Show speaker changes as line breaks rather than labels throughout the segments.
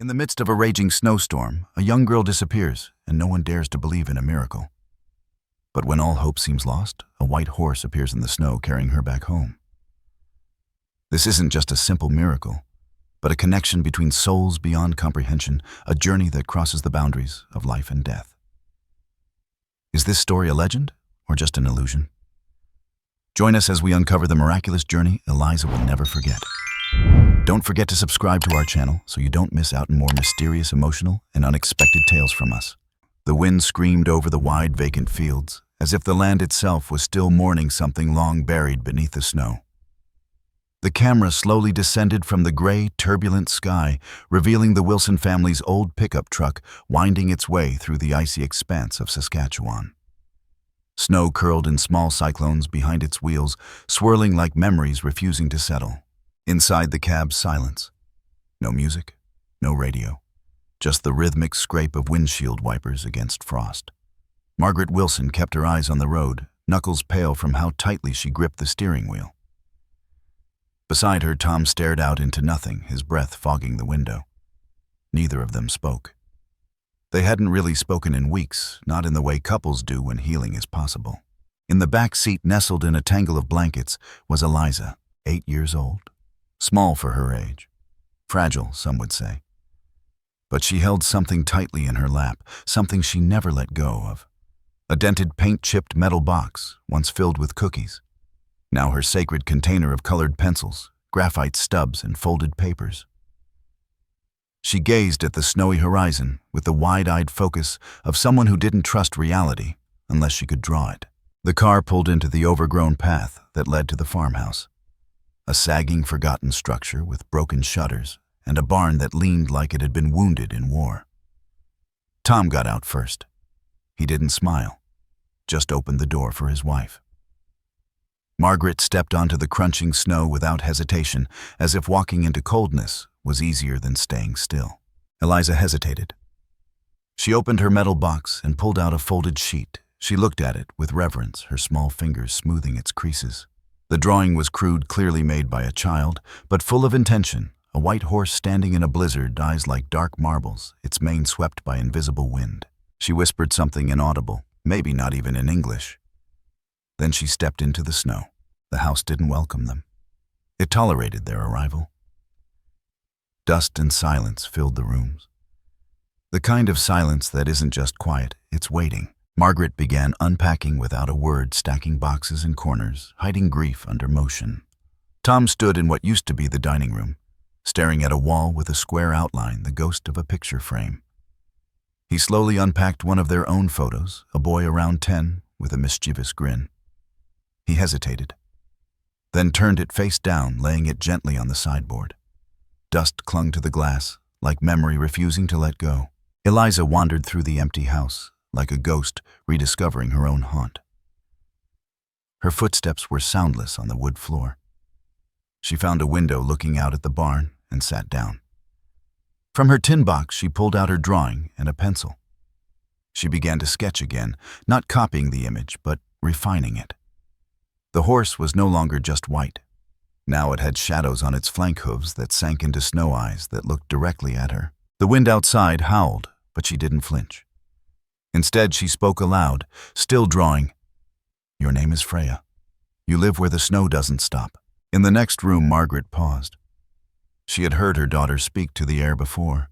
In the midst of a raging snowstorm, a young girl disappears, and no one dares to believe in a miracle. But when all hope seems lost, a white horse appears in the snow carrying her back home. This isn't just a simple miracle, but a connection between souls beyond comprehension, a journey that crosses the boundaries of life and death. Is this story a legend, or just an illusion? Join us as we uncover the miraculous journey Eliza will never forget. Don't forget to subscribe to our channel so you don't miss out on more mysterious, emotional, and unexpected tales from us. The wind screamed over the wide, vacant fields, as if the land itself was still mourning something long buried beneath the snow. The camera slowly descended from the gray, turbulent sky, revealing the Wilson family's old pickup truck winding its way through the icy expanse of Saskatchewan. Snow curled in small cyclones behind its wheels, swirling like memories refusing to settle. Inside the cab, silence. No music, no radio, just the rhythmic scrape of windshield wipers against frost. Margaret Wilson kept her eyes on the road, knuckles pale from how tightly she gripped the steering wheel. Beside her, Tom stared out into nothing, his breath fogging the window. Neither of them spoke. They hadn't really spoken in weeks, not in the way couples do when healing is possible. In the back seat, nestled in a tangle of blankets, was Eliza, 8 years old. Small for her age. Fragile, some would say. But she held something tightly in her lap, something she never let go of. A dented, paint-chipped metal box, once filled with cookies. Now her sacred container of colored pencils, graphite stubs, and folded papers. She gazed at the snowy horizon with the wide-eyed focus of someone who didn't trust reality unless she could draw it. The car pulled into the overgrown path that led to the farmhouse. A sagging, forgotten structure with broken shutters and a barn that leaned like it had been wounded in war. Tom got out first. He didn't smile, just opened the door for his wife. Margaret stepped onto the crunching snow without hesitation, as if walking into coldness was easier than staying still. Eliza hesitated. She opened her metal box and pulled out a folded sheet. She looked at it with reverence, her small fingers smoothing its creases. The drawing was crude, clearly made by a child, but full of intention. A white horse standing in a blizzard, eyes like dark marbles, its mane swept by invisible wind. She whispered something inaudible, maybe not even in English. Then she stepped into the snow. The house didn't welcome them. It tolerated their arrival. Dust and silence filled the rooms. The kind of silence that isn't just quiet, it's waiting. Margaret began unpacking without a word, stacking boxes in corners, hiding grief under motion. Tom stood in what used to be the dining room, staring at a wall with a square outline, the ghost of a picture frame. He slowly unpacked one of their own photos, a boy around 10 with a mischievous grin. He hesitated, then turned it face down, laying it gently on the sideboard. Dust clung to the glass, like memory refusing to let go. Eliza wandered through the empty house, like a ghost rediscovering her own haunt. Her footsteps were soundless on the wood floor. She found a window looking out at the barn and sat down. From her tin box, she pulled out her drawing and a pencil. She began to sketch again, not copying the image, but refining it. The horse was no longer just white. Now it had shadows on its flank hooves that sank into snow eyes that looked directly at her. The wind outside howled, but she didn't flinch. Instead, she spoke aloud, still drawing. "Your name is Freya. You live where the snow doesn't stop." In the next room, Margaret paused. She had heard her daughter speak to the air before.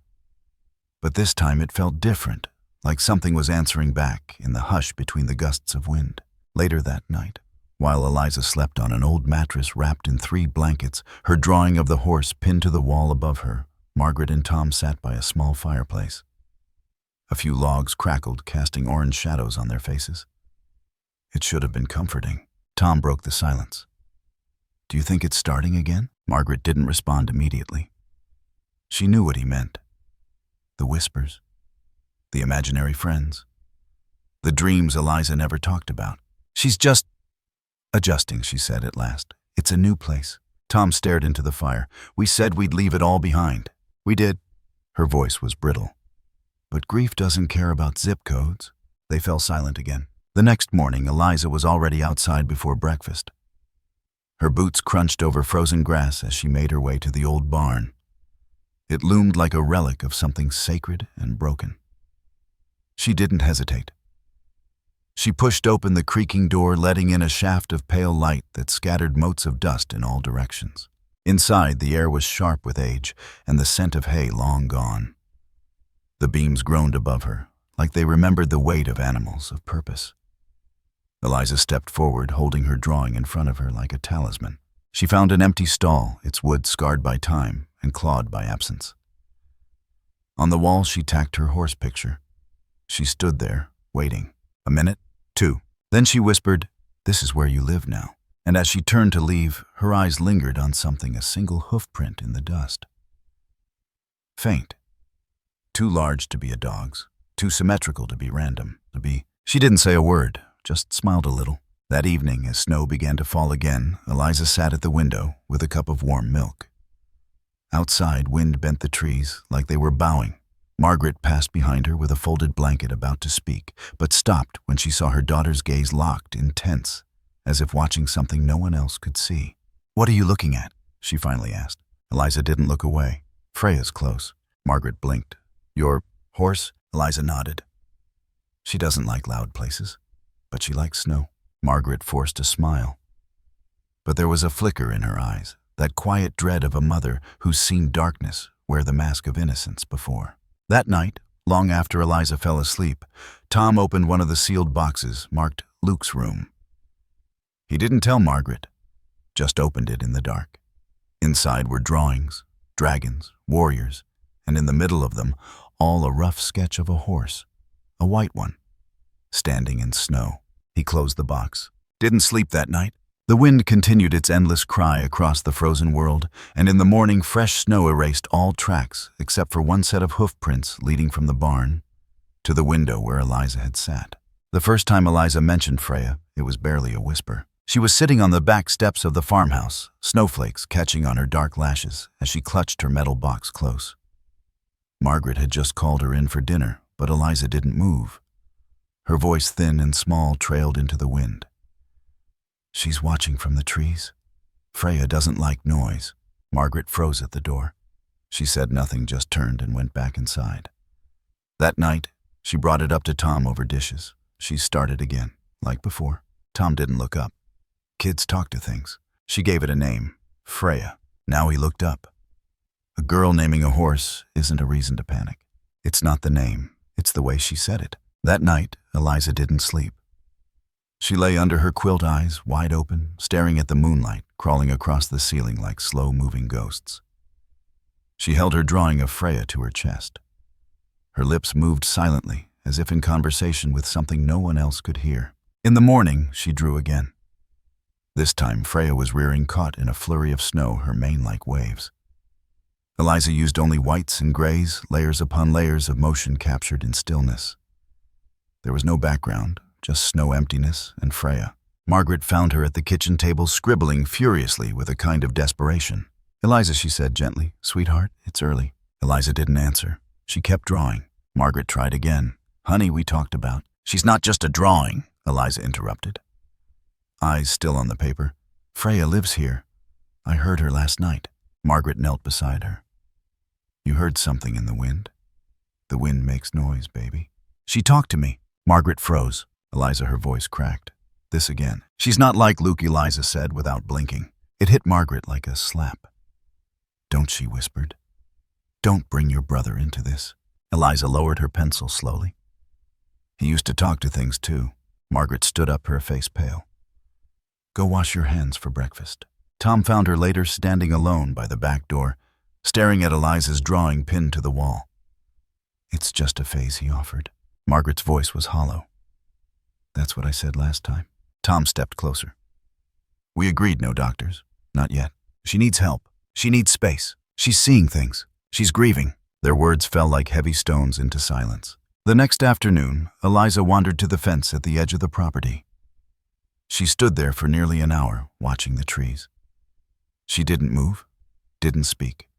But this time it felt different, like something was answering back in the hush between the gusts of wind. Later that night, while Eliza slept on an old mattress wrapped in 3 blankets, her drawing of the horse pinned to the wall above her, Margaret and Tom sat by a small fireplace. A few logs crackled, casting orange shadows on their faces. It should have been comforting. Tom broke the silence. "Do you think it's starting again?" Margaret didn't respond immediately. She knew what he meant. The whispers. The imaginary friends. The dreams Eliza never talked about. "She's just adjusting," she said at last. "It's a new place." Tom stared into the fire. "We said we'd leave it all behind." "We did." Her voice was brittle. "But grief doesn't care about zip codes." They fell silent again. The next morning, Eliza was already outside before breakfast. Her boots crunched over frozen grass as she made her way to the old barn. It loomed like a relic of something sacred and broken. She didn't hesitate. She pushed open the creaking door, letting in a shaft of pale light that scattered motes of dust in all directions. Inside, the air was sharp with age, and the scent of hay long gone. The beams groaned above her, like they remembered the weight of animals of purpose. Eliza stepped forward, holding her drawing in front of her like a talisman. She found an empty stall, its wood scarred by time and clawed by absence. On the wall, she tacked her horse picture. She stood there, waiting. A minute, 2. Then she whispered, "This is where you live now." And as she turned to leave, her eyes lingered on something, a single hoofprint in the dust. Faint. Too large to be a dog's, too symmetrical to be random, She didn't say a word, just smiled a little. That evening, as snow began to fall again, Eliza sat at the window with a cup of warm milk. Outside, wind bent the trees like they were bowing. Margaret passed behind her with a folded blanket, about to speak, but stopped when she saw her daughter's gaze locked, intense, as if watching something no one else could see. "What are you looking at?" she finally asked. Eliza didn't look away. "Freya's close." Margaret blinked. "Your horse?" Eliza nodded. "She doesn't like loud places, but she likes snow." Margaret forced a smile. But there was a flicker in her eyes, that quiet dread of a mother who's seen darkness wear the mask of innocence before. That night, long after Eliza fell asleep, Tom opened one of the sealed boxes marked Luke's room. He didn't tell Margaret, just opened it in the dark. Inside were drawings, dragons, warriors, and in the middle of them, all a rough sketch of a horse, a white one, standing in snow. He closed the box. Didn't sleep that night. The wind continued its endless cry across the frozen world, and in the morning fresh snow erased all tracks except for one set of hoofprints leading from the barn to the window where Eliza had sat. The first time Eliza mentioned Freya, it was barely a whisper. She was sitting on the back steps of the farmhouse, snowflakes catching on her dark lashes as she clutched her metal box close. Margaret had just called her in for dinner, but Eliza didn't move. Her voice, thin and small, trailed into the wind. "She's watching from the trees. Freya doesn't like noise." Margaret froze at the door. She said nothing, just turned and went back inside. That night, she brought it up to Tom over dishes. She started again, like before. Tom didn't look up. Kids talk to things. She gave it a name, Freya. Now he looked up. A girl naming a horse isn't a reason to panic. It's not the name, it's the way she said it. That night, Eliza didn't sleep. She lay under her quilt, eyes wide open, staring at the moonlight crawling across the ceiling like slow-moving ghosts. She held her drawing of Freya to her chest. Her lips moved silently, as if in conversation with something no one else could hear. In the morning, she drew again. This time, Freya was rearing, caught in a flurry of snow, her mane like waves. Eliza used only whites and grays, layers upon layers of motion captured in stillness. There was no background, just snow emptiness and Freya. Margaret found her at the kitchen table, scribbling furiously with a kind of desperation. "Eliza," she said gently, "Sweetheart, it's early." Eliza didn't answer. She kept drawing. Margaret tried again. "Honey, we talked about." "She's not just a drawing," Eliza interrupted. Eyes still on the paper. "Freya lives here. I heard her last night." Margaret knelt beside her. "You heard something in the wind? The wind makes noise, baby." "She talked to me." Margaret froze. Eliza, her voice cracked. This again. "She's not like Luke," Eliza said without blinking. It hit Margaret like a slap. "Don't," she whispered. "Don't bring your brother into this." Eliza lowered her pencil slowly. "He used to talk to things too." Margaret stood up, her face pale. "Go wash your hands for breakfast." Tom found her later standing alone by the back door, staring at Eliza's drawing pinned to the wall. "It's just a phase," he offered. Margaret's voice was hollow. "That's what I said last time." Tom stepped closer. "We agreed no doctors. Not yet. She needs help. She needs space. She's seeing things. She's grieving." Their words fell like heavy stones into silence. The next afternoon, Eliza wandered to the fence at the edge of the property. She stood there for nearly an hour, watching the trees. She didn't move, didn't speak,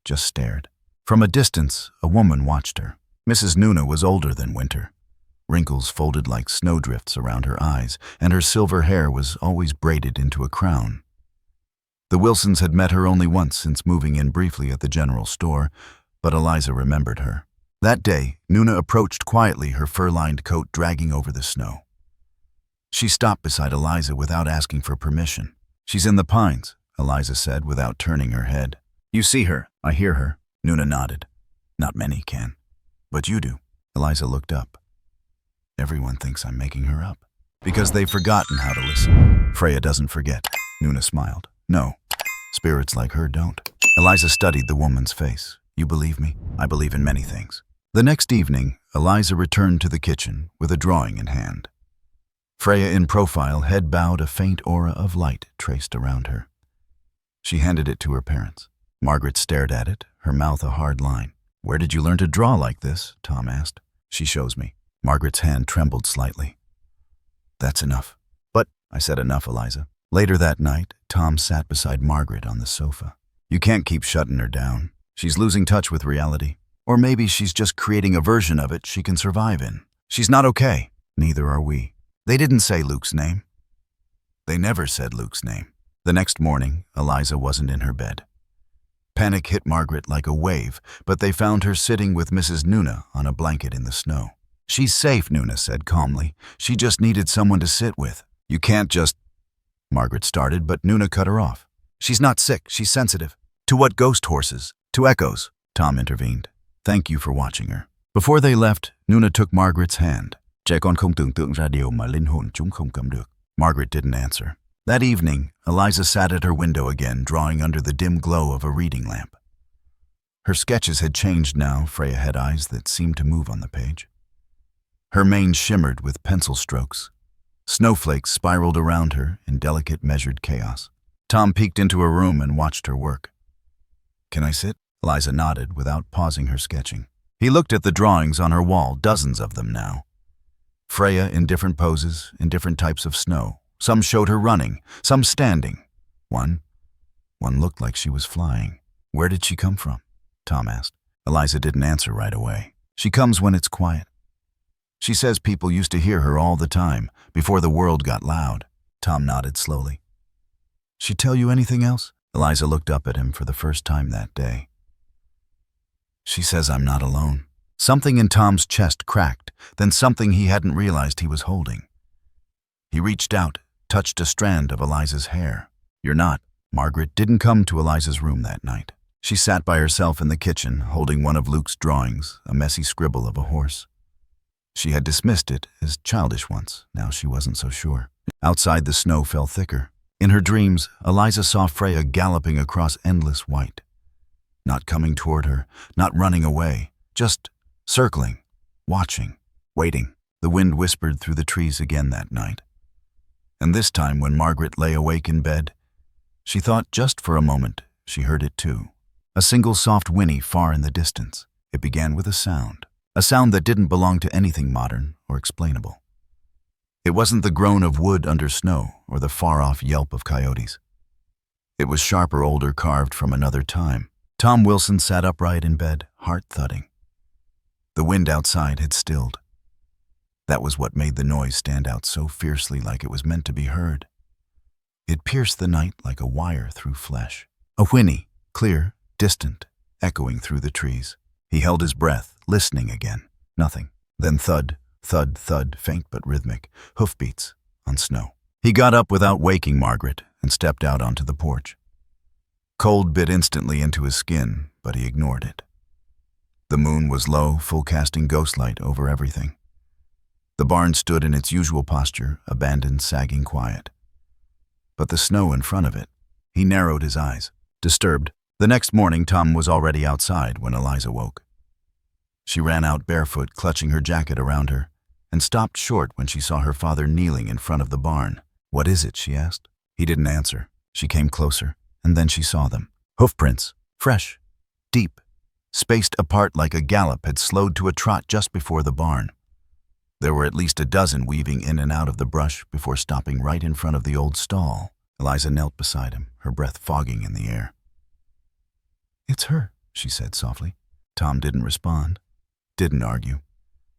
just stared. From a distance, a woman watched her. Mrs. Nuna was older than Winter. Wrinkles folded like snowdrifts around her eyes, and her silver hair was always braided into a crown. The Wilsons had met her only once since moving in briefly at the general store, but Eliza remembered her. That day, Nuna approached quietly, her fur-lined coat dragging over the snow. She stopped beside Eliza without asking for permission. "She's in the pines," Eliza said without turning her head. "You see her, I hear her." Nuna nodded. "Not many can. But you do." Eliza looked up. "Everyone thinks I'm making her up. Because they've forgotten how to listen." "Freya doesn't forget." Nuna smiled. "No, spirits like her don't." Eliza studied the woman's face. "You believe me? I believe in many things." The next evening, Eliza returned to the kitchen with a drawing in hand. Freya in profile, head bowed, a faint aura of light traced around her. She handed it to her parents. Margaret stared at it, her mouth a hard line. "Where did you learn to draw like this?" Tom asked. "She shows me." Margaret's hand trembled slightly. "That's enough." "But," I said, "enough, Eliza." Later that night, Tom sat beside Margaret on the sofa. "You can't keep shutting her down. She's losing touch with reality. Or maybe she's just creating a version of it she can survive in. She's not okay. Neither are we." They didn't say Luke's name. They never said Luke's name. The next morning, Eliza wasn't in her bed. Panic hit Margaret like a wave, but they found her sitting with Mrs. Nuna on a blanket in the snow. "She's safe," Nuna said calmly. "She just needed someone to sit with." "You can't just—" Margaret started, but Nuna cut her off. "She's not sick, she's sensitive." "To what ghost horses? To echoes," Tom intervened. "Thank you for watching her." Before they left, Nuna took Margaret's hand. "Trẻ con không tưởng tượng ra điều mà linh hồn chúng không cầm được." Margaret didn't answer. That evening, Eliza sat at her window again, drawing under the dim glow of a reading lamp. Her sketches had changed now. Freya had eyes that seemed to move on the page. Her mane shimmered with pencil strokes. Snowflakes spiraled around her in delicate, measured chaos. Tom peeked into her room and watched her work. "Can I sit?" Eliza nodded without pausing her sketching. He looked at the drawings on her wall, dozens of them now. Freya in different poses, in different types of snow. Some showed her running, some standing. One looked like she was flying. "Where did she come from?" Tom asked. Eliza didn't answer right away. "She comes when it's quiet. She says people used to hear her all the time, before the world got loud." Tom nodded slowly. "She tell you anything else?" Eliza looked up at him for the first time that day. "She says I'm not alone." Something in Tom's chest cracked, then something he hadn't realized he was holding. He reached out, touched a strand of Eliza's hair. "You're not." Margaret didn't come to Eliza's room that night. She sat by herself in the kitchen, holding one of Luke's drawings, a messy scribble of a horse. She had dismissed it as childish once. Now she wasn't so sure. Outside, the snow fell thicker. In her dreams, Eliza saw Freya galloping across endless white. Not coming toward her, not running away, just circling, watching, waiting. The wind whispered through the trees again that night. And this time, when Margaret lay awake in bed, she thought just for a moment she heard it too. A single soft whinny far in the distance. It began with a sound that didn't belong to anything modern or explainable. It wasn't the groan of wood under snow or the far-off yelp of coyotes. It was sharper, older, carved from another time. Tom Wilson sat upright in bed, heart thudding. The wind outside had stilled. That was what made the noise stand out so fiercely, like it was meant to be heard. It pierced the night like a wire through flesh. A whinny, clear, distant, echoing through the trees. He held his breath, listening again. Nothing. Then thud, thud, thud, faint but rhythmic, hoofbeats on snow. He got up without waking Margaret and stepped out onto the porch. Cold bit instantly into his skin, but he ignored it. The moon was low, full casting ghostlight over everything. The barn stood in its usual posture, abandoned, sagging, quiet. But the snow in front of it, he narrowed his eyes, disturbed. The next morning, Tom was already outside when Eliza woke. She ran out barefoot, clutching her jacket around her, and stopped short when she saw her father kneeling in front of the barn. "What is it?" she asked. He didn't answer. She came closer, and then she saw them. Hoofprints, fresh, deep, spaced apart like a gallop, had slowed to a trot just before the barn. There were at least a dozen weaving in and out of the brush before stopping right in front of the old stall. Eliza knelt beside him, her breath fogging in the air. "It's her," she said softly. Tom didn't respond, didn't argue,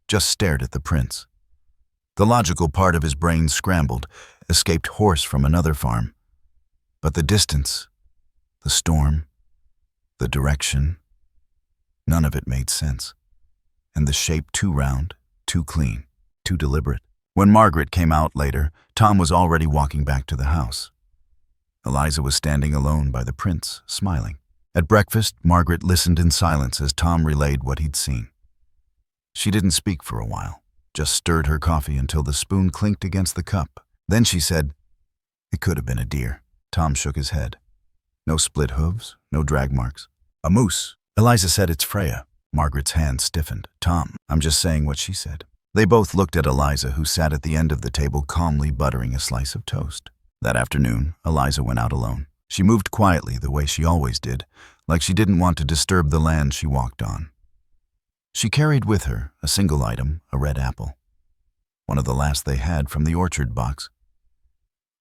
just stared at the prints. The logical part of his brain scrambled, escaped horse from another farm. But the distance, the storm, the direction. None of it made sense. And the shape too round, too clean, too deliberate. When Margaret came out later, Tom was already walking back to the house. Eliza was standing alone by the prints, smiling. At breakfast, Margaret listened in silence as Tom relayed what he'd seen. She didn't speak for a while, just stirred her coffee until the spoon clinked against the cup. Then she said, "It could have been a deer." Tom shook his head. "No split hooves, no drag marks. A moose." Eliza said, "It's Freya." Margaret's hand stiffened. "Tom, I'm just saying what she said." They both looked at Eliza, who sat at the end of the table calmly buttering a slice of toast. That afternoon, Eliza went out alone. She moved quietly the way she always did, like she didn't want to disturb the land she walked on. She carried with her a single item, a red apple, one of the last they had from the orchard box.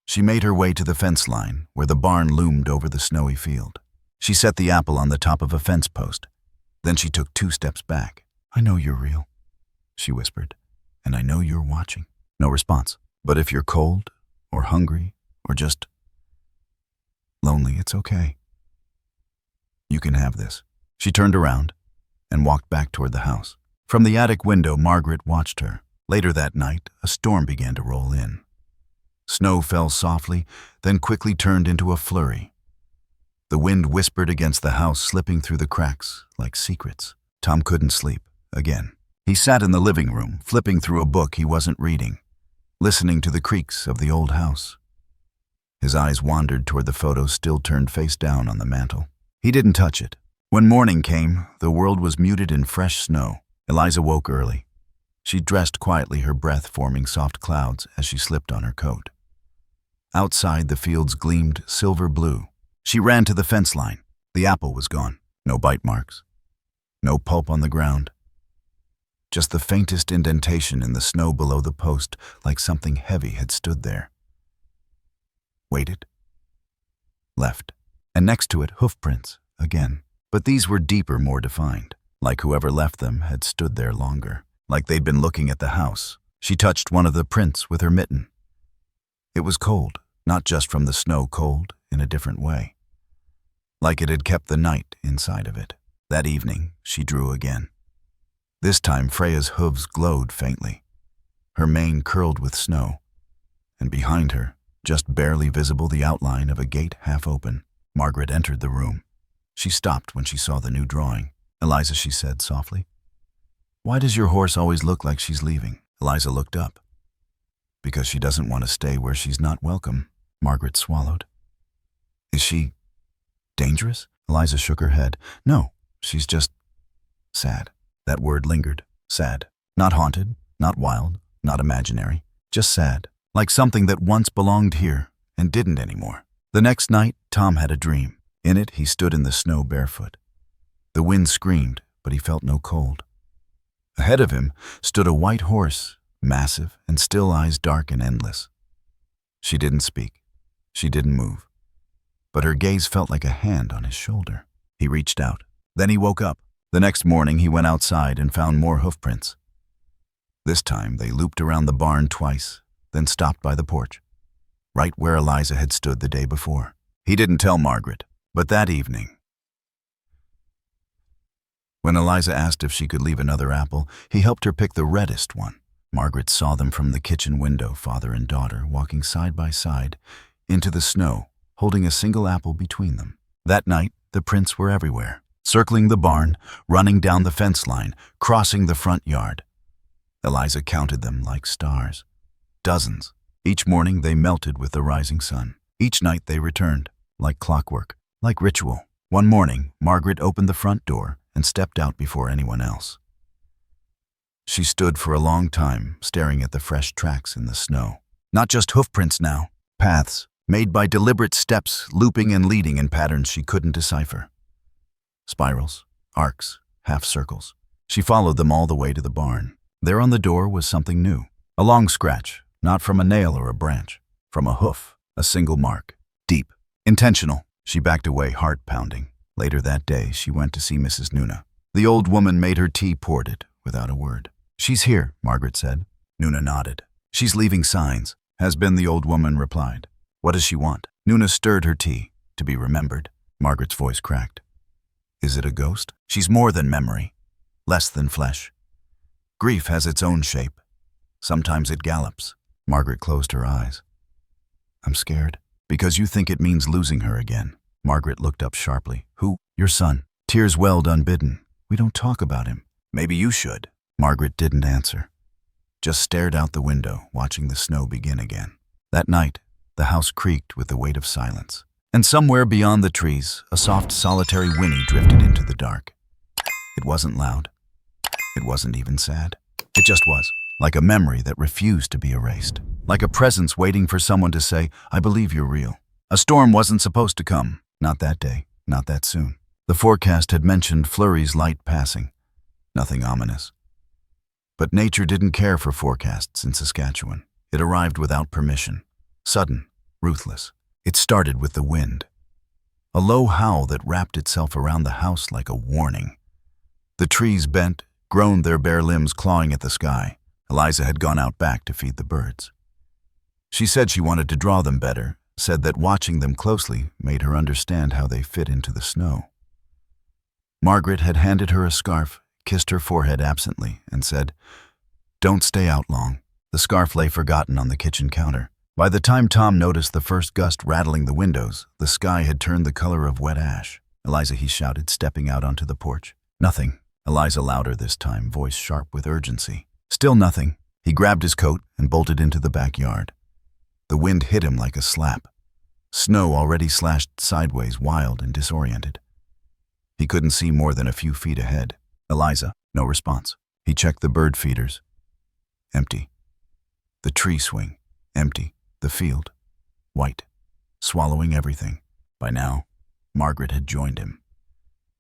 She made her way to the fence line, where the barn loomed over the snowy field. She set the apple on the top of a fence post. Then she took 2 steps back. "I know you're real," she whispered, "and I know you're watching." No response. "But if you're cold, or hungry, or just lonely, it's okay. You can have this." She turned around and walked back toward the house. From the attic window, Margaret watched her. Later that night, a storm began to roll in. Snow fell softly, then quickly turned into a flurry. The wind whispered against the house, slipping through the cracks like secrets. Tom couldn't sleep again. He sat in the living room, flipping through a book he wasn't reading, listening to the creaks of the old house. His eyes wandered toward the photo still turned face down on the mantel. He didn't touch it. When morning came, the world was muted in fresh snow. Eliza woke early. She dressed quietly, her breath forming soft clouds as she slipped on her coat. Outside, the fields gleamed silver blue. She ran to the fence line. The apple was gone. No bite marks. No pulp on the ground. Just the faintest indentation in the snow below the post, like something heavy had stood there. Waited. Left. And next to it, hoofprints, again. But these were deeper, more defined. Like whoever left them had stood there longer. Like they'd been looking at the house. She touched one of the prints with her mitten. It was cold, not just from the snow, cold in a different way. Like it had kept the night inside of it. That evening, she drew again. This time, Freya's hooves glowed faintly. Her mane curled with snow. And behind her, just barely visible, the outline of a gate half open. Margaret entered the room. She stopped when she saw the new drawing. "Eliza," she said softly, "why does your horse always look like she's leaving?" Eliza looked up. "Because she doesn't want to stay where she's not welcome." Margaret swallowed. "Is she dangerous?" Eliza shook her head. "No, she's just sad." That word lingered. Sad. Not haunted, not wild, not imaginary. Just sad. Like something that once belonged here and didn't anymore. The next night, Tom had a dream. In it, he stood in the snow barefoot. The wind screamed, but he felt no cold. Ahead of him stood a white horse, massive and still, eyes dark and endless. She didn't speak. She didn't move. But her gaze felt like a hand on his shoulder. He reached out. Then he woke up. The next morning, he went outside and found more hoofprints. This time, they looped around the barn twice, then stopped by the porch, right where Eliza had stood the day before. He didn't tell Margaret, but that evening, when Eliza asked if she could leave another apple, he helped her pick the reddest one. Margaret saw them from the kitchen window, father and daughter, walking side by side into the snow, holding a single apple between them. That night, the prints were everywhere, circling the barn, running down the fence line, crossing the front yard. Eliza counted them like stars. Dozens. Each morning they melted with the rising sun. Each night they returned, like clockwork, like ritual. One morning, Margaret opened the front door and stepped out before anyone else. She stood for a long time, staring at the fresh tracks in the snow. Not just hoofprints now, paths, made by deliberate steps, looping and leading in patterns she couldn't decipher. Spirals, arcs, half circles. She followed them all the way to the barn. There on the door was something new. A long scratch, not from a nail or a branch, from a hoof, a single mark, deep, intentional. She backed away, heart pounding. Later that day, she went to see Mrs. Nuna. The old woman made her tea, poured it, without a word. "She's here," Margaret said. Nuna nodded. "She's leaving signs," has been, the old woman replied. "What does she want?" Nuna stirred her tea, to be remembered. Margaret's voice cracked. Is it a ghost? She's more than memory, less than flesh. Grief has its own shape. Sometimes it gallops. Margaret closed her eyes. I'm scared. Because you think it means losing her again. Margaret looked up sharply. Who? Your son. Tears welled unbidden. We don't talk about him. Maybe you should. Margaret didn't answer. Just stared out the window, watching the snow begin again. That night, the house creaked with the weight of silence. And somewhere beyond the trees, a soft, solitary whinny drifted into the dark. It wasn't loud. It wasn't even sad. It just was, like a memory that refused to be erased. Like a presence waiting for someone to say, I believe you're real. A storm wasn't supposed to come. Not that day. Not that soon. The forecast had mentioned flurries light passing. Nothing ominous. But nature didn't care for forecasts in Saskatchewan. It arrived without permission. Sudden, ruthless. It started with the wind. A low howl that wrapped itself around the house like a warning. The trees bent, groaned their bare limbs clawing at the sky. Eliza had gone out back to feed the birds. She said she wanted to draw them better, said that watching them closely made her understand how they fit into the snow. Margaret had handed her a scarf, kissed her forehead absently, and said, Don't stay out long. The scarf lay forgotten on the kitchen counter. By the time Tom noticed the first gust rattling the windows, the sky had turned the color of wet ash. Eliza, he shouted, stepping out onto the porch. Nothing. Eliza louder this time, voice sharp with urgency. Still nothing. He grabbed his coat and bolted into the backyard. The wind hit him like a slap. Snow already slashed sideways, wild and disoriented. He couldn't see more than a few feet ahead. Eliza, no response. He checked the bird feeders. Empty. The tree swing. Empty. The field. White. Swallowing everything. By now, Margaret had joined him.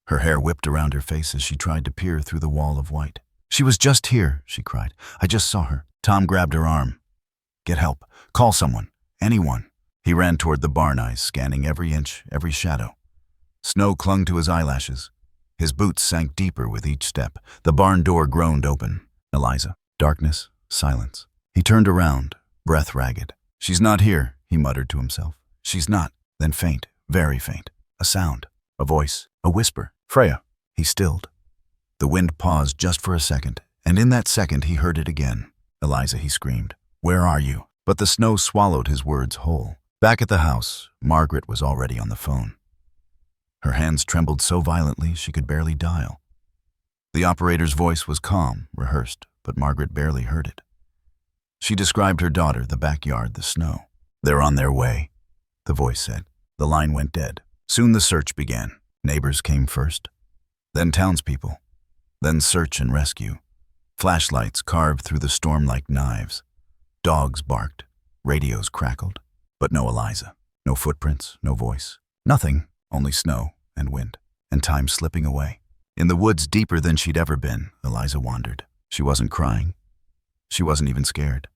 Her hair whipped around her face as she tried to peer through the wall of white. She was just here, she cried. I just saw her. Tom grabbed her arm. Get help. Call someone. Anyone. He ran toward the barn eyes, scanning every inch, every shadow. Snow clung to his eyelashes. His boots sank deeper with each step. The barn door groaned open. Eliza. Darkness. Silence. He turned around, breath ragged. She's not here, he muttered to himself. She's not. Then faint, very faint. A sound. A voice. A whisper. Freya. He stilled. The wind paused just for a second, and in that second he heard it again. Eliza, he screamed. Where are you? But the snow swallowed his words whole. Back at the house, Margaret was already on the phone. Her hands trembled so violently she could barely dial. The operator's voice was calm, rehearsed, but Margaret barely heard it. She described her daughter, the backyard, the snow. They're on their way, the voice said. The line went dead. Soon the search began. Neighbors came first, then townspeople, then search and rescue. Flashlights carved through the storm like knives. Dogs barked, radios crackled, but no Eliza. No footprints, no voice. Nothing, only snow and wind, and time slipping away. In the woods deeper than she'd ever been, Eliza wandered. She wasn't crying. She wasn't even scared.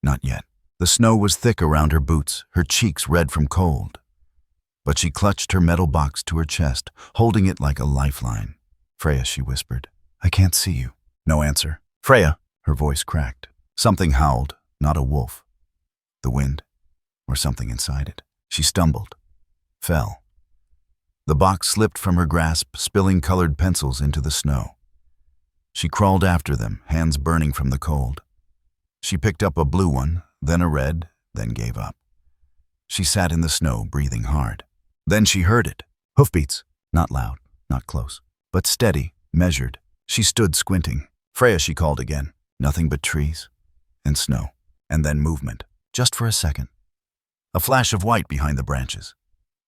Not yet. The snow was thick around her boots, her cheeks red from cold. But she clutched her metal box to her chest, holding it like a lifeline. Freya, she whispered. I can't see you. No answer. Freya, her voice cracked. Something howled, not a wolf. The wind, or something inside it. She stumbled, fell. The box slipped from her grasp, spilling colored pencils into the snow. She crawled after them, hands burning from the cold. She picked up a blue one, then a red, then gave up. She sat in the snow, breathing hard. Then she heard it. Hoofbeats. Not loud, not close, but steady, measured. She stood squinting. Freya, she called again. Nothing but trees and snow, and then movement, just for a second. A flash of white behind the branches.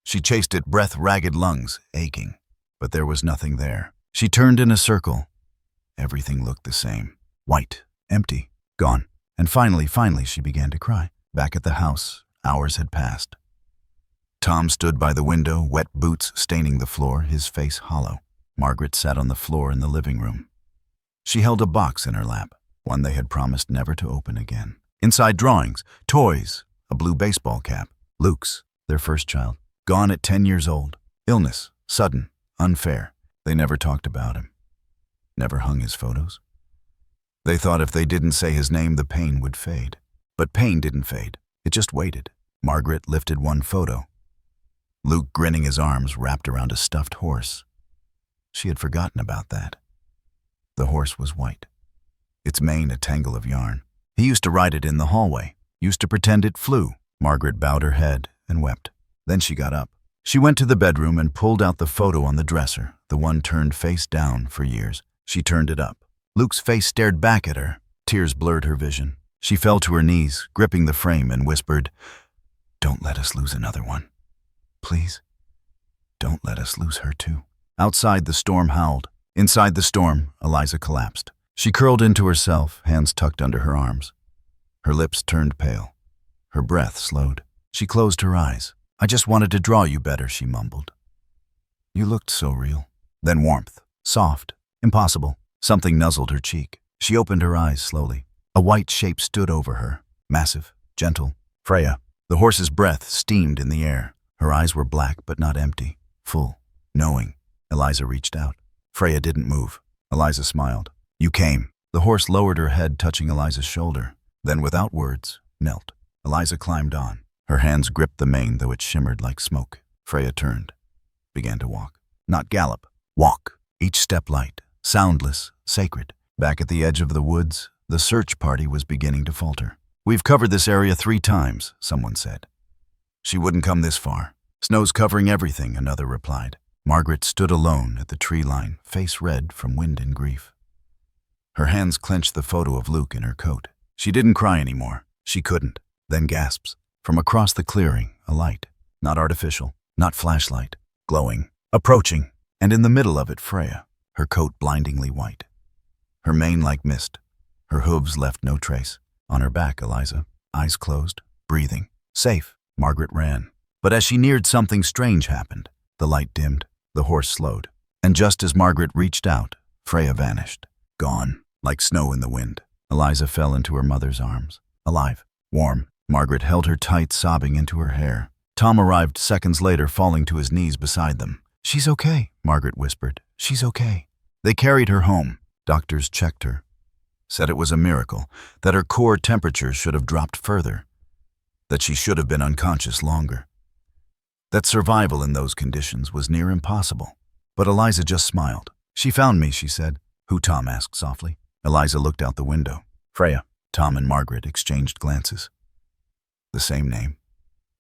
She chased it, breath-ragged lungs aching, but there was nothing there. She turned in a circle. Everything looked the same. White, empty, gone. And finally, she began to cry. Back at the house, hours had passed. Tom stood by the window, wet boots staining the floor, his face hollow. Margaret sat on the floor in the living room. She held a box in her lap, one they had promised never to open again. Inside drawings, toys, a blue baseball cap. Luke's, their first child, gone at 10 years old. Illness, sudden, unfair. They never talked about him. Never hung his photos. They thought if they didn't say his name, the pain would fade. But pain didn't fade. It just waited. Margaret lifted one photo. Luke grinning, his arms wrapped around a stuffed horse. She had forgotten about that. The horse was white, its mane a tangle of yarn. He used to ride it in the hallway, used to pretend it flew. Margaret bowed her head and wept. Then she got up. She went to the bedroom and pulled out the photo on the dresser, the one turned face down for years. She turned it up. Luke's face stared back at her. Tears blurred her vision. She fell to her knees, gripping the frame, and whispered, "Don't let us lose another one. Please, don't let us lose her too." Outside, the storm howled. Inside the storm, Eliza collapsed. She curled into herself, hands tucked under her arms. Her lips turned pale. Her breath slowed. She closed her eyes. "I just wanted to draw you better," she mumbled. "You looked so real." Then warmth. Soft. Impossible. Something nuzzled her cheek. She opened her eyes slowly. A white shape stood over her. Massive. Gentle. Freya. The horse's breath steamed in the air. Her eyes were black but not empty. Full. Knowing. Eliza reached out. Freya didn't move. Eliza smiled. "You came." The horse lowered her head, touching Eliza's shoulder. Then, without words, knelt. Eliza climbed on. Her hands gripped the mane, though it shimmered like smoke. Freya turned. Began to walk. Not gallop. Walk. Each step light. Soundless. Sacred. Back at the edge of the woods, the search party was beginning to falter. "We've covered this area 3 times, someone said. "She wouldn't come this far. Snow's covering everything," another replied. Margaret stood alone at the tree line, face red from wind and grief. Her hands clenched the photo of Luke in her coat. She didn't cry anymore. She couldn't. Then gasps. From across the clearing, a light. Not artificial, not flashlight. Glowing. Approaching. And in the middle of it, Freya, her coat blindingly white. Her mane like mist. Her hooves left no trace. On her back, Eliza, eyes closed, breathing. Safe. Margaret ran. But as she neared, something strange happened. The light dimmed. The horse slowed. And just as Margaret reached out, Freya vanished. Gone. Like snow in the wind. Eliza fell into her mother's arms. Alive. Warm. Margaret held her tight, sobbing into her hair. Tom arrived seconds later, falling to his knees beside them. "She's okay," Margaret whispered. "She's okay." They carried her home. Doctors checked her. Said it was a miracle, that her core temperature should have dropped further, that she should have been unconscious longer, that survival in those conditions was near impossible. But Eliza just smiled. "She found me," she said. "Who?" Tom asked softly. Eliza looked out the window. "Freya." Tom and Margaret exchanged glances. The same name,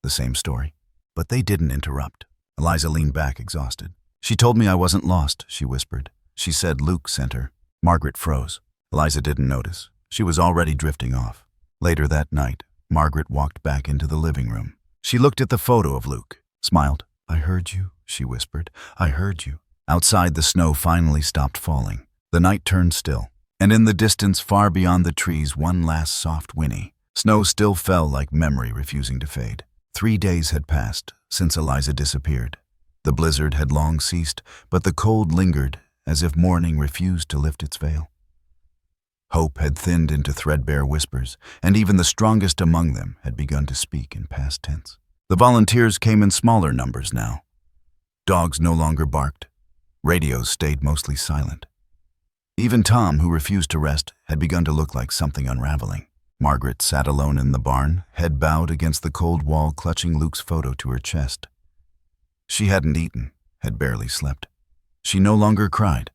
the same story. But they didn't interrupt. Eliza leaned back, exhausted. "She told me I wasn't lost," she whispered. "She said Luke sent her." Margaret froze. Eliza didn't notice. She was already drifting off. Later that night, Margaret walked back into the living room. She looked at the photo of Luke, smiled. "I heard you," she whispered. "I heard you." Outside, the snow finally stopped falling. The night turned still. And in the distance, far beyond the trees, one last soft whinny. Snow still fell like memory, refusing to fade. 3 days had passed since Eliza disappeared. The blizzard had long ceased, but the cold lingered, as if morning refused to lift its veil. Hope had thinned into threadbare whispers, and even the strongest among them had begun to speak in past tense. The volunteers came in smaller numbers now. Dogs no longer barked. Radios stayed mostly silent. Even Tom, who refused to rest, had begun to look like something unraveling. Margaret sat alone in the barn, head bowed against the cold wall, clutching Luke's photo to her chest. She hadn't eaten, had barely slept. She no longer cried.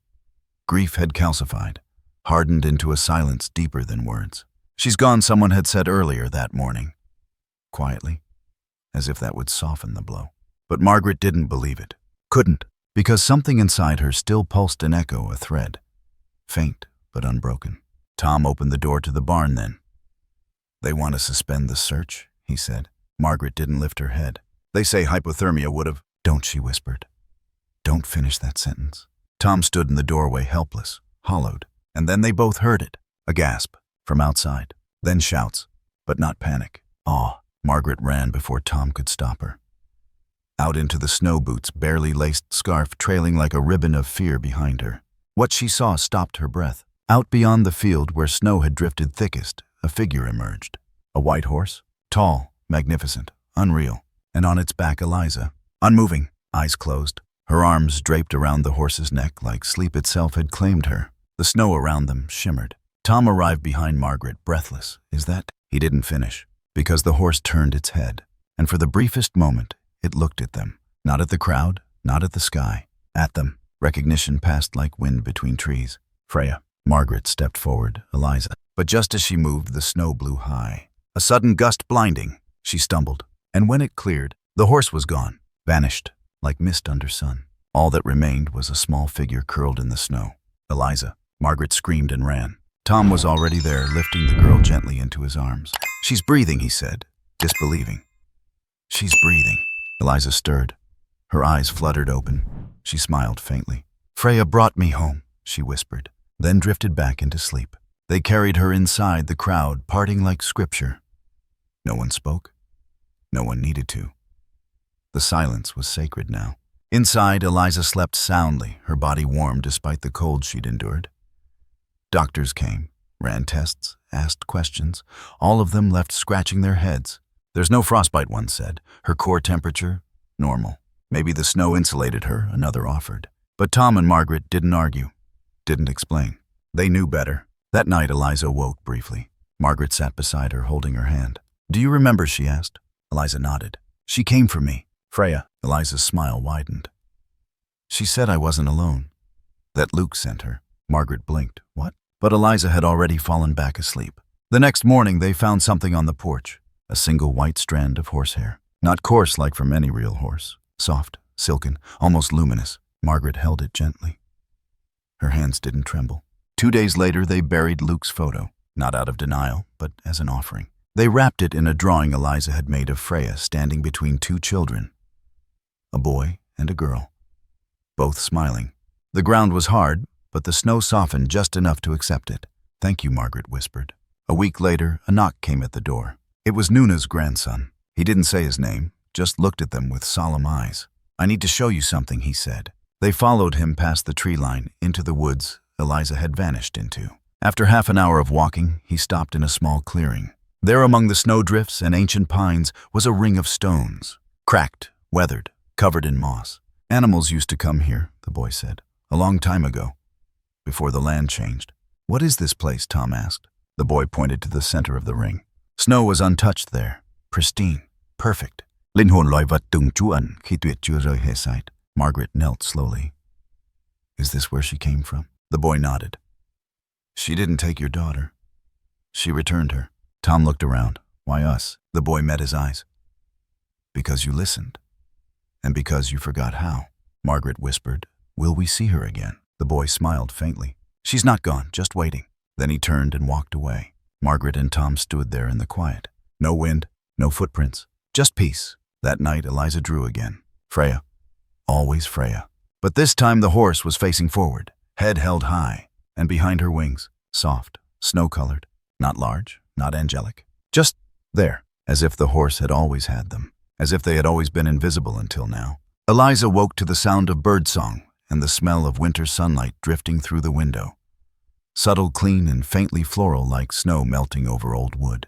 Grief had calcified, hardened into a silence deeper than words. "She's gone," someone had said earlier that morning. Quietly, as if that would soften the blow. But Margaret didn't believe it. Couldn't, because something inside her still pulsed an echo, a thread. Faint, but unbroken. Tom opened the door to the barn then. "They want to suspend the search," he said. Margaret didn't lift her head. "They say hypothermia would have—" "Don't," she whispered. "Don't finish that sentence." Tom stood in the doorway, helpless, hollowed. And then they both heard it. A gasp from outside. Then shouts, but not panic. Awe. Margaret ran before Tom could stop her. Out into the snow boots, barely laced scarf trailing like a ribbon of fear behind her. What she saw stopped her breath. Out beyond the field where snow had drifted thickest, a figure emerged. A white horse, tall, magnificent, unreal, and on its back Eliza, unmoving, eyes closed, her arms draped around the horse's neck like sleep itself had claimed her. The snow around them shimmered. Tom arrived behind Margaret, breathless. "Is that—" He didn't finish, because the horse turned its head, and for the briefest moment, it looked at them. Not at the crowd, not at the sky. At them, recognition passed like wind between trees. Freya. Margaret stepped forward, Eliza. But just as she moved, the snow blew high. A sudden gust blinding. She stumbled. And when it cleared, the horse was gone, vanished, like mist under sun. All that remained was a small figure curled in the snow. Eliza. Margaret screamed and ran. Tom was already there, lifting the girl gently into his arms. "She's breathing," he said, disbelieving. "She's breathing." Eliza stirred. Her eyes fluttered open. She smiled faintly. "Freya brought me home," she whispered, then drifted back into sleep. They carried her inside the crowd, parting like scripture. No one spoke. No one needed to. The silence was sacred now. Inside, Eliza slept soundly, her body warm despite the cold she'd endured. Doctors came, ran tests, asked questions, all of them left scratching their heads. "There's no frostbite," one said. "Her core temperature, normal. Maybe the snow insulated her," another offered. But Tom and Margaret didn't argue, didn't explain. They knew better. That night, Eliza woke briefly. Margaret sat beside her, holding her hand. "Do you remember?" she asked. Eliza nodded. "She came for me." "Freya." Eliza's smile widened. "She said I wasn't alone. That Luke sent her." Margaret blinked. "What?" But Eliza had already fallen back asleep. The next morning, they found something on the porch, a single white strand of horsehair. Not coarse like from any real horse. Soft, silken, almost luminous. Margaret held it gently. Her hands didn't tremble. 2 days later, they buried Luke's photo, not out of denial, but as an offering. They wrapped it in a drawing Eliza had made of Freya standing between 2 children, a boy and a girl, both smiling. The ground was hard, but the snow softened just enough to accept it. "Thank you," Margaret whispered. A week later, a knock came at the door. It was Nuna's grandson. He didn't say his name, just looked at them with solemn eyes. "I need to show you something," he said. They followed him past the tree line into the woods Eliza had vanished into. After half an hour of walking, he stopped in a small clearing. There among the snowdrifts and ancient pines was a ring of stones, cracked, weathered, covered in moss. "Animals used to come here," the boy said, "a long time ago, before the land changed." "What is this place?" Tom asked. The boy pointed to the center of the ring. Snow was untouched there, pristine, perfect. Linh hồn loài vật từng trú ẩn khi tuyết chưa rơi hết sạch. Margaret knelt slowly. "Is this where she came from?" The boy nodded. "She didn't take your daughter. She returned her." Tom looked around. "Why us?" The boy met his eyes. "Because you listened. And because you forgot how." Margaret whispered, "Will we see her again?" The boy smiled faintly. "She's not gone, just waiting." Then he turned and walked away. Margaret and Tom stood there in the quiet. No wind, no footprints, just peace. That night, Eliza drew again. Freya. Always Freya. But this time the horse was facing forward, head held high, and behind her wings, soft, snow-colored, not large, not angelic. Just there, as if the horse had always had them, as if they had always been invisible until now. Eliza woke to the sound of birdsong and the smell of winter sunlight drifting through the window. Subtle, clean, and faintly floral like snow melting over old wood.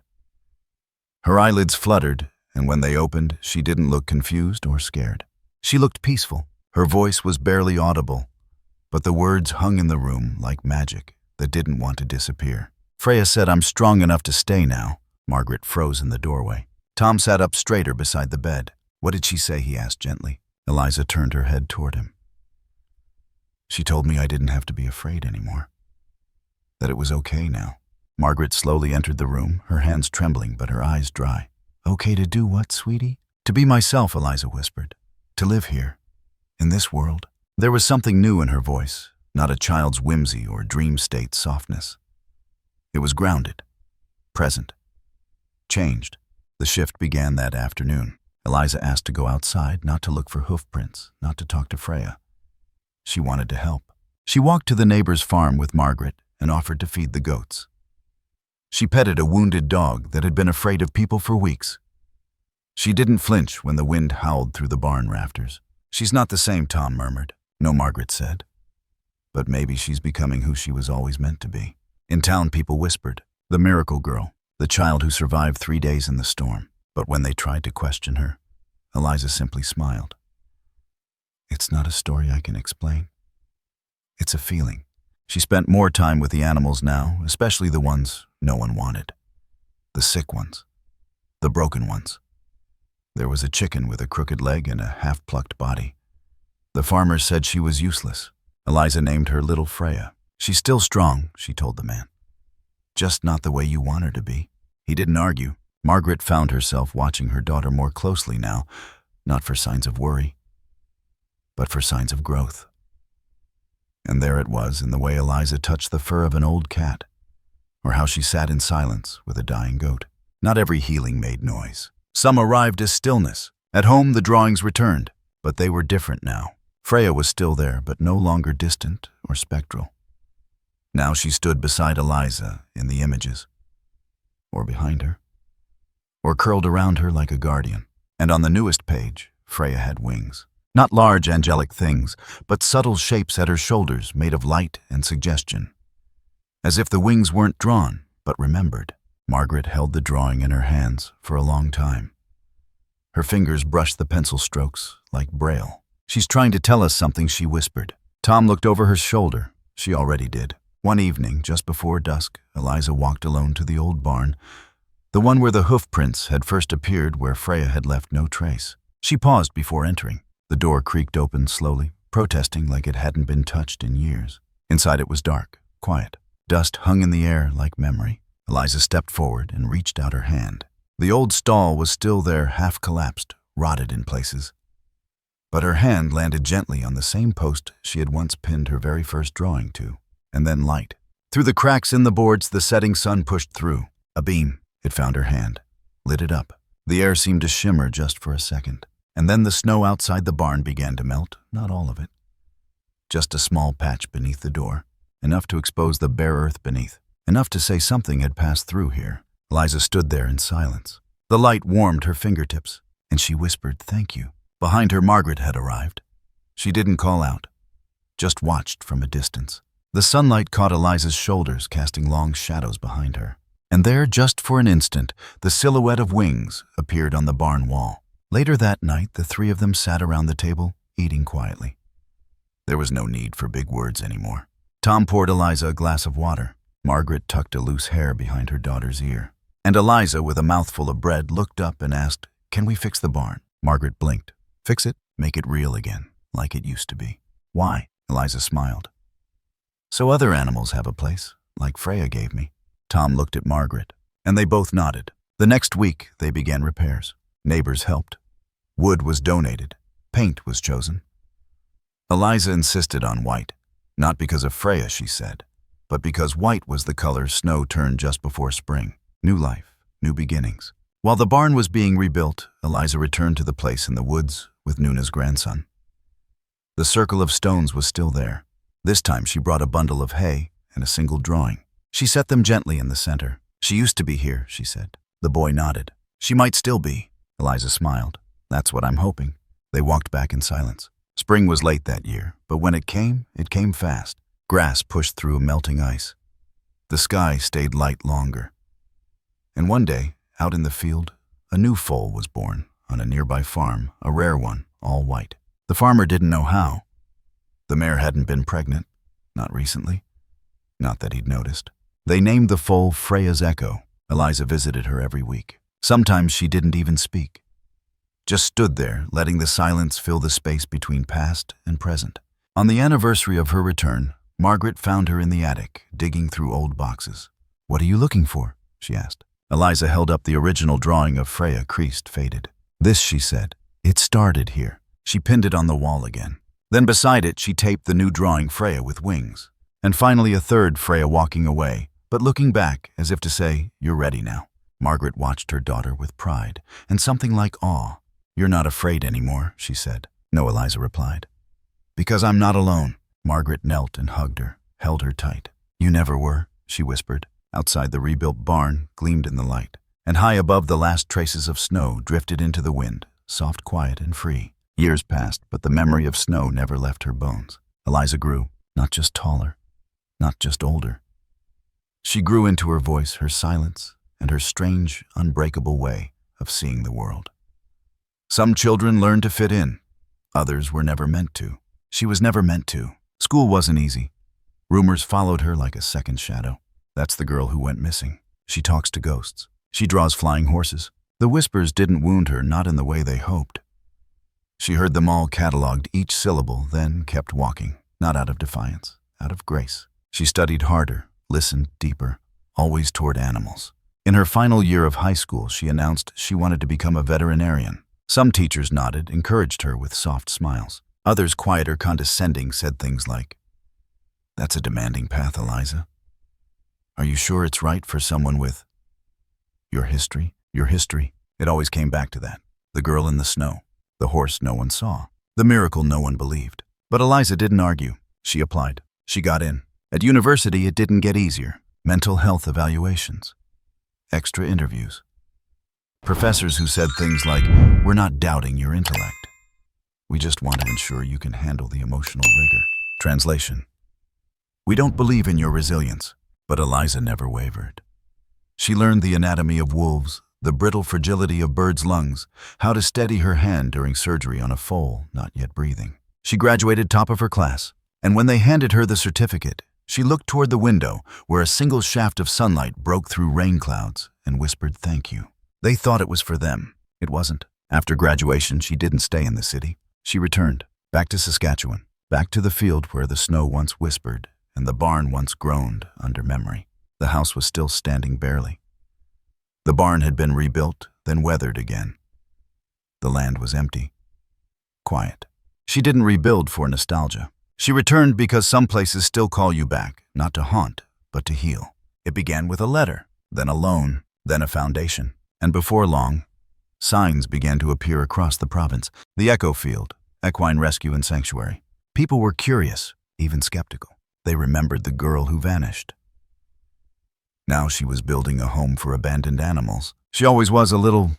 Her eyelids fluttered, and when they opened, she didn't look confused or scared. She looked peaceful. Her voice was barely audible, but the words hung in the room like magic that didn't want to disappear. Freya said, "I'm strong enough to stay now." Margaret froze in the doorway. Tom sat up straighter beside the bed. "What did she say?" he asked gently. Eliza turned her head toward him. "She told me I didn't have to be afraid anymore. That it was okay now." Margaret slowly entered the room, her hands trembling but her eyes dry. "Okay to do what, sweetie?" "To be myself," Eliza whispered. "To live here, in this world." There was something new in her voice, not a child's whimsy or dream state softness. It was grounded, present, changed. The shift began that afternoon. Eliza asked to go outside, not to look for hoofprints, not to talk to Freya. She wanted to help. She walked to the neighbor's farm with Margaret and offered to feed the goats. She petted a wounded dog that had been afraid of people for weeks. She didn't flinch when the wind howled through the barn rafters. "She's not the same," Tom murmured. "No," Margaret said. "But maybe she's becoming who she was always meant to be." In town, people whispered, "The miracle girl, the child who survived 3 days in the storm." But when they tried to question her, Eliza simply smiled. "It's not a story I can explain. It's a feeling." She spent more time with the animals now, especially the ones no one wanted. The sick ones. The broken ones. There was a chicken with a crooked leg and a half-plucked body. The farmer said she was useless. Eliza named her little Freya. She's still strong, she told the man. Just not the way you want her to be. He didn't argue. Margaret found herself watching her daughter more closely now, not for signs of worry, but for signs of growth. And there it was in the way Eliza touched the fur of an old cat, or how she sat in silence with a dying goat. Not every healing made noise. Some arrived as stillness. At home, the drawings returned, but they were different now. Freya was still there, but no longer distant or spectral. Now she stood beside Eliza in the images, or behind her, or curled around her like a guardian. And on the newest page, Freya had wings. Not large angelic things, but subtle shapes at her shoulders made of light and suggestion. As if the wings weren't drawn, but remembered. Margaret held the drawing in her hands for a long time. Her fingers brushed the pencil strokes like braille. She's trying to tell us something, she whispered. Tom looked over her shoulder. She already did. One evening, just before dusk, Eliza walked alone to the old barn, the one where the hoofprints had first appeared, where Freya had left no trace. She paused before entering. The door creaked open slowly, protesting like it hadn't been touched in years. Inside it was dark, quiet. Dust hung in the air like memory. Eliza stepped forward and reached out her hand. The old stall was still there, half collapsed, rotted in places. But her hand landed gently on the same post she had once pinned her very first drawing to. And then light. Through the cracks in the boards, the setting sun pushed through. A beam. It found her hand. Lit it up. The air seemed to shimmer just for a second. And then the snow outside the barn began to melt, not all of it. Just a small patch beneath the door. Enough to expose the bare earth beneath. Enough to say something had passed through here. Eliza stood there in silence. The light warmed her fingertips, and she whispered, "Thank you." Behind her, Margaret had arrived. She didn't call out, just watched from a distance. The sunlight caught Eliza's shoulders, casting long shadows behind her. And there, just for an instant, the silhouette of wings appeared on the barn wall. Later that night, the three of them sat around the table, eating quietly. There was no need for big words anymore. Tom poured Eliza a glass of water. Margaret tucked a loose hair behind her daughter's ear. And Eliza, with a mouthful of bread, looked up and asked, "Can we fix the barn?" Margaret blinked. "Fix it? Make it real again, like it used to be." "Why?" Eliza smiled. "So other animals have a place, like Freya gave me." Tom looked at Margaret, and they both nodded. The next week, they began repairs. Neighbors helped. Wood was donated. Paint was chosen. Eliza insisted on white, not because of Freya, she said, but because white was the color snow turned just before spring. New life, new beginnings. While the barn was being rebuilt, Eliza returned to the place in the woods with Nuna's grandson. The circle of stones was still there. This time she brought a bundle of hay and a single drawing. She set them gently in the center. "She used to be here," she said. The boy nodded. "She might still be." Eliza smiled. "That's what I'm hoping." They walked back in silence. Spring was late that year, but when it came fast. Grass pushed through melting ice. The sky stayed light longer. And one day, out in the field, a new foal was born on a nearby farm, a rare one, all white. The farmer didn't know how. The mare hadn't been pregnant, not recently, not that he'd noticed. They named the foal Freya's Echo. Eliza visited her every week. Sometimes she didn't even speak. Just stood there, letting the silence fill the space between past and present. On the anniversary of her return, Margaret found her in the attic, digging through old boxes. "What are you looking for?" she asked. Eliza held up the original drawing of Freya, creased, faded. "This," she said. "It started here." She pinned it on the wall again. Then beside it, she taped the new drawing, Freya with wings. And finally a third, Freya walking away, but looking back as if to say, "You're ready now." Margaret watched her daughter with pride and something like awe. "You're not afraid anymore," she said. "No," Eliza replied. "Because I'm not alone." Margaret knelt and hugged her, held her tight. "You never were," she whispered. Outside, the rebuilt barn gleamed in the light, and high above, the last traces of snow drifted into the wind, soft, quiet, and free. Years passed, but the memory of snow never left her bones. Eliza grew, not just taller, not just older. She grew into her voice, her silence, and her strange, unbreakable way of seeing the world. Some children learned to fit in. Others were never meant to. She was never meant to. School wasn't easy. Rumors followed her like a second shadow. "That's the girl who went missing. She talks to ghosts. She draws flying horses. The whispers didn't wound her, not in the way they hoped. She heard them all, catalogued each syllable, then kept walking, not out of defiance, out of grace. She studied harder, listened deeper, always toward animals. In her final year of high school, she announced she wanted to become a veterinarian. Some teachers nodded, encouraged her with soft smiles. Others, quieter, condescending, said things like, "That's a demanding path, Eliza. Are you sure it's right for someone with your history? Your history?" It always came back to that. The girl in the snow, the horse no one saw, the miracle no one believed. But Eliza didn't argue. She applied. She got in. At university, it didn't get easier. Mental health evaluations, extra interviews, professors who said things like, "We're not doubting your intellect. We just want to ensure you can handle the emotional rigor." Translation: "We don't believe in your resilience." But Eliza never wavered. She learned the anatomy of wolves, the brittle fragility of birds' lungs, how to steady her hand during surgery on a foal not yet breathing. She graduated top of her class, and when they handed her the certificate, she looked toward the window where a single shaft of sunlight broke through rain clouds and whispered thank you. They thought it was for them. It wasn't. After graduation, she didn't stay in the city. She returned, back to Saskatchewan, back to the field where the snow once whispered and the barn once groaned under memory. The house was still standing barely. The barn had been rebuilt, then weathered again. The land was empty, quiet. She didn't rebuild for nostalgia. She returned because some places still call you back, not to haunt, but to heal. It began with a letter, then a loan, then a foundation. And before long, signs began to appear across the province. The Echo Field, Equine Rescue and Sanctuary. People were curious, even skeptical. They remembered the girl who vanished. Now she was building a home for abandoned animals. She always was a little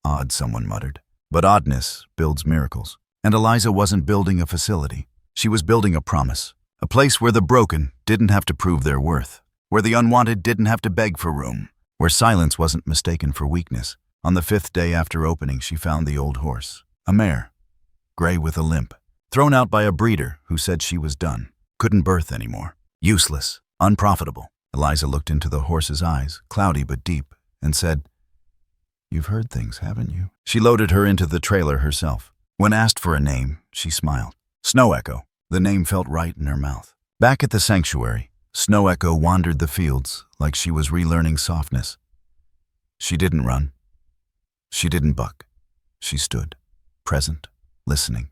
odd, someone muttered. But oddness builds miracles. And Eliza wasn't building a facility. She was building a promise. A place where the broken didn't have to prove their worth. Where the unwanted didn't have to beg for room. Where silence wasn't mistaken for weakness. On the 5th day after opening, she found the old horse. A mare. Gray with a limp. Thrown out by a breeder who said she was done. Couldn't birth anymore. Useless. Unprofitable. Eliza looked into the horse's eyes, cloudy but deep, and said, "You've heard things, haven't you?" She loaded her into the trailer herself. When asked for a name, she smiled. Snow Echo. The name felt right in her mouth. Back at the sanctuary, Snow Echo wandered the fields like she was relearning softness. She didn't run. She didn't buck. She stood, present, listening,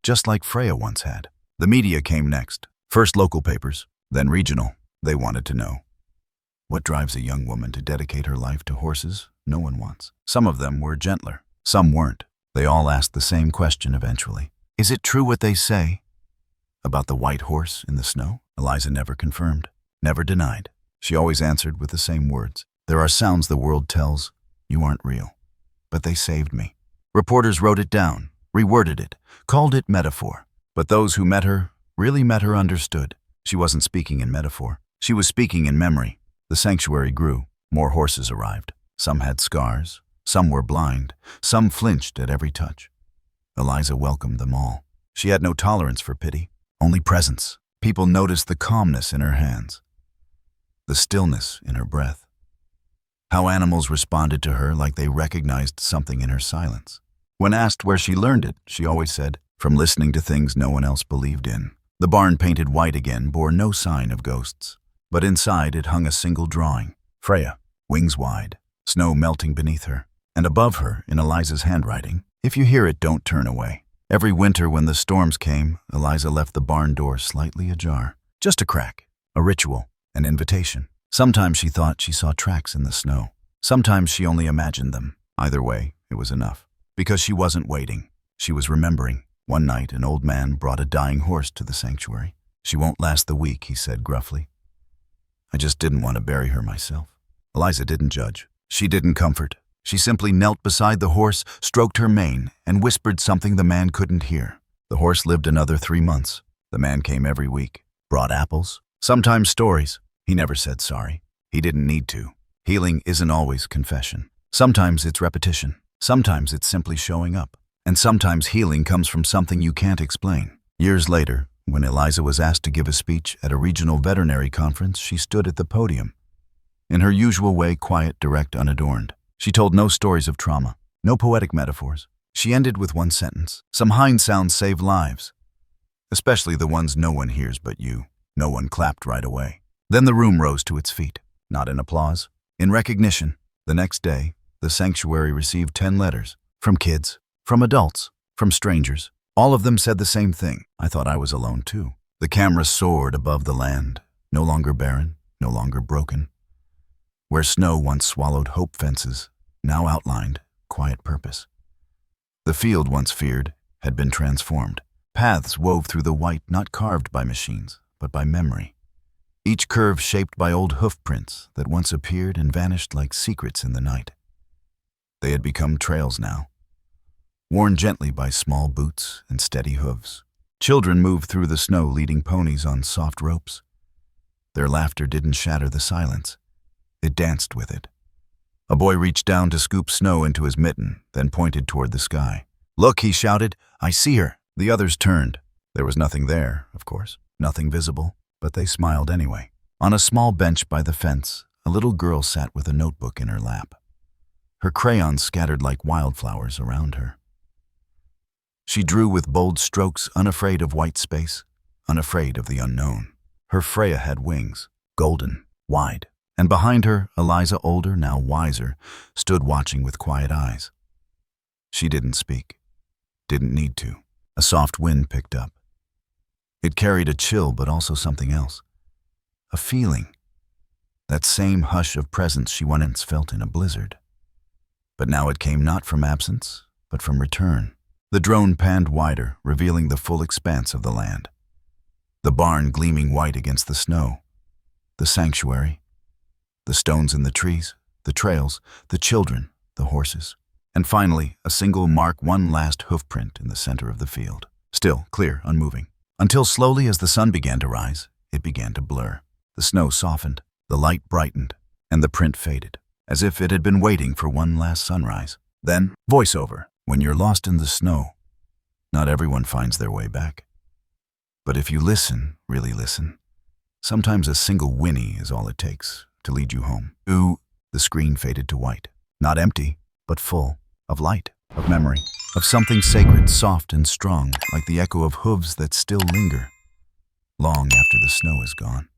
just like Freya once had. The media came next. First local papers, then regional. They wanted to know. What drives a young woman to dedicate her life to horses? No one wants. Some of them were gentler. Some weren't. They all asked the same question eventually. Is it true what they say about the white horse in the snow? Eliza never confirmed, never denied. She always answered with the same words. There are sounds the world tells you aren't real. But they saved me. Reporters wrote it down, reworded it, called it metaphor. But those who met her, really met her, understood. She wasn't speaking in metaphor. She was speaking in memory. The sanctuary grew. More horses arrived. Some had scars. Some were blind. Some flinched at every touch. Eliza welcomed them all. She had no tolerance for pity, only presence. People noticed the calmness in her hands, the stillness in her breath. How animals responded to her like they recognized something in her silence. When asked where she learned it, she always said, from listening to things no one else believed in. The barn, painted white again, bore no sign of ghosts. But inside it hung a single drawing. Freya, wings wide, snow melting beneath her. And above her, in Eliza's handwriting, "If you hear it, don't turn away." Every winter when the storms came, Eliza left the barn door slightly ajar. Just a crack, a ritual, an invitation. Sometimes she thought she saw tracks in the snow. Sometimes she only imagined them. Either way, it was enough. Because she wasn't waiting. She was remembering. One night, an old man brought a dying horse to the sanctuary. "She won't last the week," he said gruffly. I just didn't want to bury her myself. Eliza didn't judge. She didn't comfort. She simply knelt beside the horse, stroked her mane, and whispered something the man couldn't hear. The horse lived another 3 months. The man came every week, brought apples, sometimes stories. He never said sorry. He didn't need to. Healing isn't always confession. Sometimes it's repetition. Sometimes it's simply showing up. And sometimes healing comes from something you can't explain. Years later, when Eliza was asked to give a speech at a regional veterinary conference, she stood at the podium. In her usual way, quiet, direct, unadorned. She told no stories of trauma, no poetic metaphors. She ended with one sentence. Some hind sounds save lives, especially the ones no one hears but you. No one clapped right away. Then the room rose to its feet, not in applause, in recognition. The next day, the sanctuary received 10 letters, from kids, from adults, from strangers. All of them said the same thing. I thought I was alone too. The camera soared above the land, no longer barren, no longer broken. Where snow once swallowed hope fences, now outlined quiet purpose. The field once feared had been transformed. Paths wove through the white, not carved by machines, but by memory. Each curve shaped by old hoofprints that once appeared and vanished like secrets in the night. They had become trails now, worn gently by small boots and steady hooves. Children moved through the snow leading ponies on soft ropes. Their laughter didn't shatter the silence. It danced with it. A boy reached down to scoop snow into his mitten, then pointed toward the sky. "Look," he shouted, "I see her." The others turned. There was nothing there, of course, nothing visible, but they smiled anyway. On a small bench by the fence, a little girl sat with a notebook in her lap. Her crayons scattered like wildflowers around her. She drew with bold strokes, unafraid of white space, unafraid of the unknown. Her Freya had wings, golden, wide, and behind her, Eliza, older, now wiser, stood watching with quiet eyes. She didn't speak, didn't need to. A soft wind picked up. It carried a chill, but also something else. A feeling. That same hush of presence she once felt in a blizzard. But now it came not from absence, but from return. The drone panned wider, revealing the full expanse of the land. The barn gleaming white against the snow. The sanctuary. The stones in the trees, the trails, the children, the horses. And finally, a single mark, one last hoofprint in the center of the field. Still, clear, unmoving. Until slowly, as the sun began to rise, it began to blur. The snow softened, the light brightened, and the print faded, as if it had been waiting for one last sunrise. Then, voiceover. When you're lost in the snow, not everyone finds their way back. But if you listen, really listen, sometimes a single whinny is all it takes to lead you home. Ooh, the screen faded to white. Not empty, but full of light, of memory, of something sacred, soft and strong, like the echo of hooves that still linger long after the snow is gone.